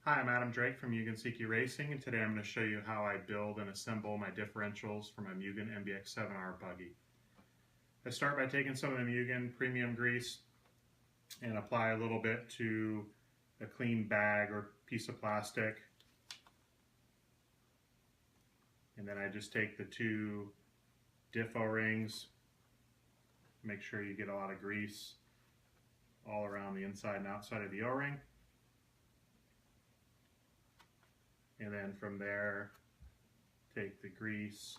Hi, I'm Adam Drake from Mugen Racing, and today I'm going to show you how I build and assemble my differentials for my Mugen MBX7R buggy. I start by taking some of the Mugen premium grease and apply a little bit to a clean bag or piece of plastic. And then I just take the two Diff O-rings, make sure you get a lot of grease all around the inside and outside of the O-ring. And then from there, take the grease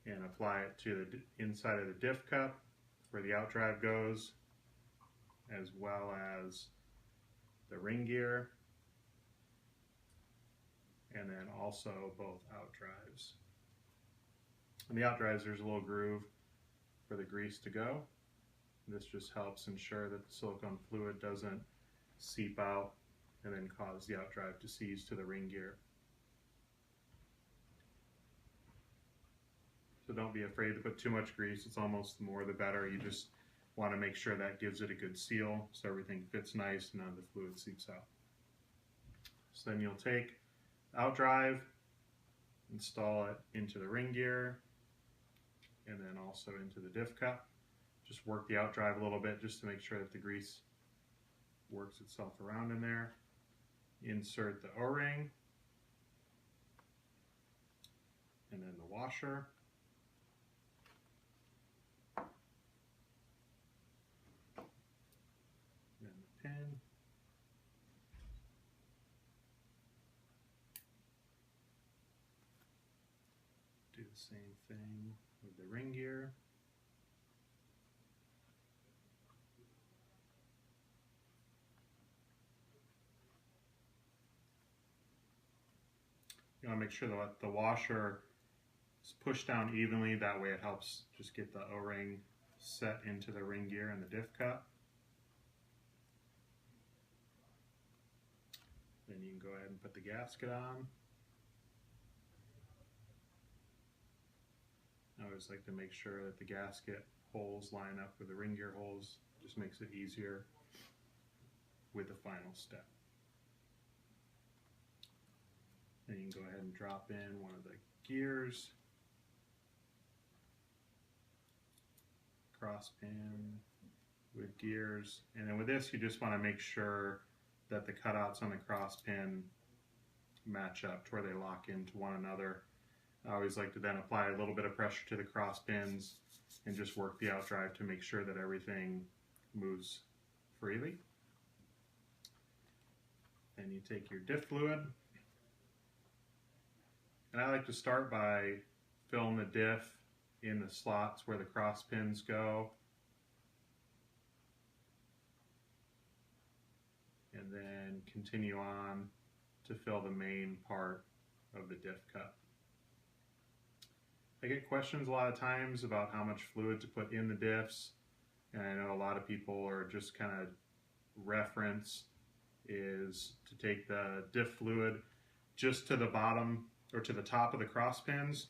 and apply it to the inside of the diff cup where the outdrive goes, as well as the ring gear, and then also both outdrives. On the outdrives, there's a little groove for the grease to go. This just helps ensure that the silicone fluid doesn't seep out and then cause the outdrive to seize to the ring gear. So don't be afraid to put too much grease. It's almost the more the better. You just want to make sure that gives it a good seal so everything fits nice and none of the fluid seeps out. So then you'll take the outdrive, install it into the ring gear, and then also into the diff cup. Just work the outdrive a little bit just to make sure that the grease works itself around in there. Insert the O-ring, and then the washer. Pin. Do the same thing with the ring gear. You want to make sure that the washer is pushed down evenly, that way it helps just get the O-ring set into the ring gear and the diff cup. Then you can go ahead and put the gasket on. I always like to make sure that the gasket holes line up with the ring gear holes. Just makes it easier with the final step. Then you can go ahead and drop in one of the gears, cross pin with gears, and then with this you just want to make sure that the cutouts on the cross pin match up to where they lock into one another. I always like to then apply a little bit of pressure to the cross pins and just work the outdrive to make sure that everything moves freely. Then you take your diff fluid, and I like to start by filling the diff in the slots where the cross pins go, and then continue on to fill the main part of the diff cup. I get questions a lot of times about how much fluid to put in the diffs, and I know a lot of people are just kind of reference is to take the diff fluid just to the bottom or to the top of the cross pins.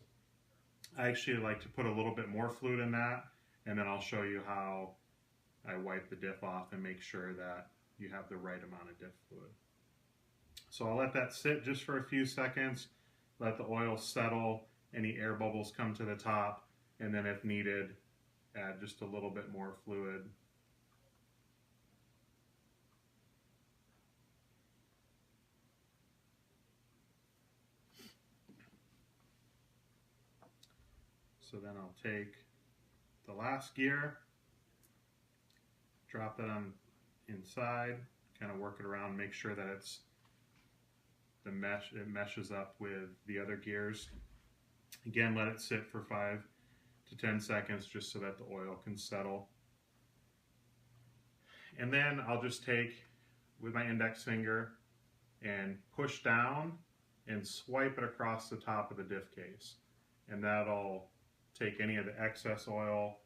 I actually like to put a little bit more fluid in that, and then I'll show you how I wipe the diff off and make sure that you have the right amount of diff fluid. So I'll let that sit just for a few seconds, let the oil settle, any air bubbles come to the top, and then if needed, add just a little bit more fluid. So then I'll take the last gear, drop it on inside, kind of work it around, make sure that it meshes up with the other gears. Again, let it sit for 5 to 10 seconds just so that the oil can settle. And then I'll just take with my index finger and push down and swipe it across the top of the diff case. And that'll take any of the excess oil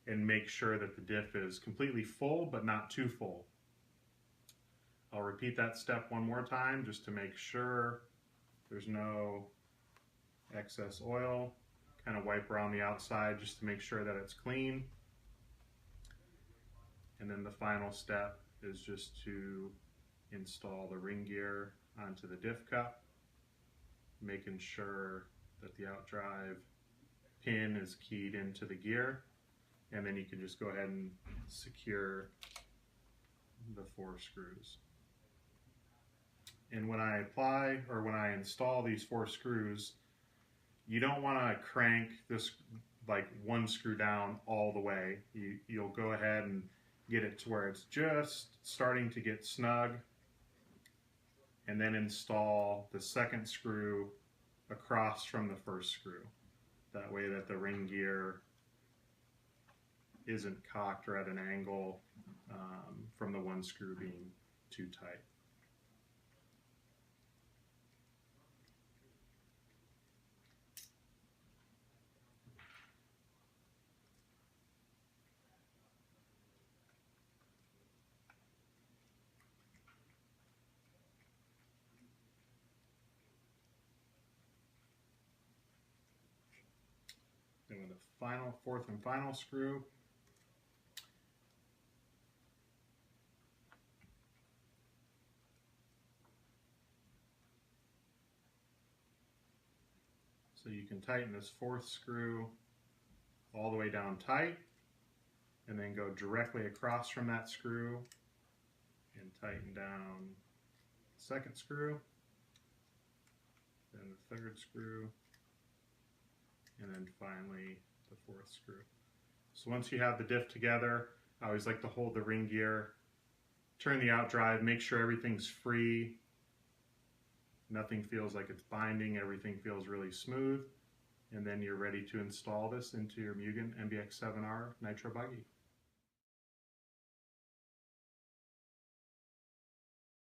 and make sure that the diff is completely full but not too full. I'll repeat that step one more time just to make sure there's no excess oil. Kind of wipe around the outside just to make sure that it's clean. And then the final step is just to install the ring gear onto the diff cup, making sure that the outdrive pin is keyed into the gear, and then you can just go ahead and secure the 4 screws. And when I install these 4 screws, you don't want to crank this like one screw down all the way. You'll go ahead and get it to where it's just starting to get snug, and then install the second screw across from the first screw. That way that the ring gear isn't cocked or at an angle from the one screw being too tight. Then with the fourth and final screw, so you can tighten this 4th screw all the way down tight, and then go directly across from that screw and tighten down the 2nd screw, then the 3rd screw, and then finally the 4th screw. So once you have the diff together, I always like to hold the ring gear, turn the outdrive, make sure everything's free, nothing feels like it's binding, everything feels really smooth, and then you're ready to install this into your Mugen MBX7R Nitro Buggy.